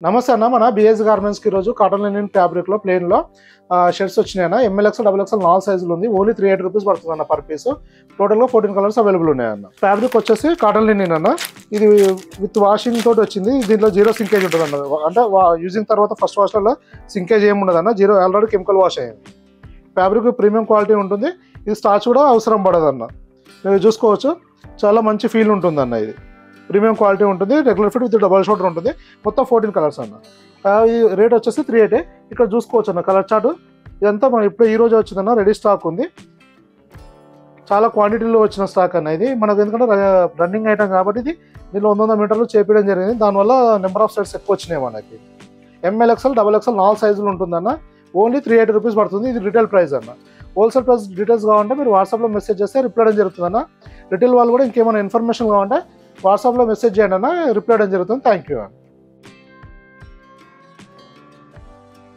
నమస్తే అన్న, మన బిఎస్ గార్మెంట్స్కి ఈరోజు కాటన్ లినెన్ ఫ్యాబ్రిక్లో ప్లెయిన్లో షర్ట్స్ వచ్చినాయన్న. ML XL XXL 4 సైజులు ఉంది. ఓన్లీ 380 రూపీస్ పడుతుంది అన్న పర్ పీస్. టోటల్గా 14 కలర్స్ అవైలబుల్ ఉన్నాయన్న. ఫ్యాబ్రిక్ వచ్చేసి కాటన్ లినెన్ అన్న. ఇది విత్ వాషింగ్ తోటి వచ్చింది. దీంట్లో 0 సింకేజ్ ఉంటుంది అన్న. అంటే యూజింగ్ తర్వాత ఫస్ట్ వాష్లో సింకేజ్ ఏమి ఉండదు అన్న. 0 ఆల్రెడీ కెమికల్ వాష్ అయ్యింది. ఫ్యాబ్రిక్ ప్రీమియం క్వాలిటీ ఉంటుంది. ఇది స్టార్చ్ కూడా అవసరం పడదు అన్న. మీరు చూసుకోవచ్చు, చాలా మంచి ఫీల్ ఉంటుంది అన్న. ఇది ప్రీమియం క్వాలిటీ ఉంటుంది. Regular fit with double shoulder ఉంటుంది. మొత్తం 14 కలర్స్ అన్న. ఈ రేట్ వచ్చేసి 380. ఇక్కడ చూసుకోవచ్చు అన్న కలర్ చార్ట్. ఇదంతా మనం ఇప్పుడు ఈ రోజు వచ్చిందన్న. రెడీ స్టాక్ ఉంది. చాలా క్వాంటిటీలో వచ్చిన స్టాక్ అన్న. ఇది మనకు ఎందుకంటే రన్నింగ్ ఐటమ్ కాబట్టి ఇది దీనిలో 100 మీటర్లు చేపించడం జరిగింది. దానివల్ల నెంబర్ ఆఫ్ సెట్స్ ఎక్కువ వచ్చినాయి మనకి. ML XL XXL 4 సైజులు ఉంటుందన్న. ఓన్లీ 380 రూపీస్ పడుతుంది. ఇది రిటైల్ ప్రైస్ అన్న. హోల్సేల్ ప్రైస్ డీటెయిల్స్ కావాలంటే మీరు వాట్సాప్లో మెసేజ్ చేస్తే రిప్లై చేయడం జరుగుతుందన్న. రిటైల్ వాళ్ళు కూడా ఇంకేమైనా ఇన్ఫర్మేషన్ కావాలంటే వాట్సాప్లో మెసేజ్ చేయండి అన్న. రిప్లై చేయడం జరుగుతుంది. థ్యాంక్ యూ అన్న.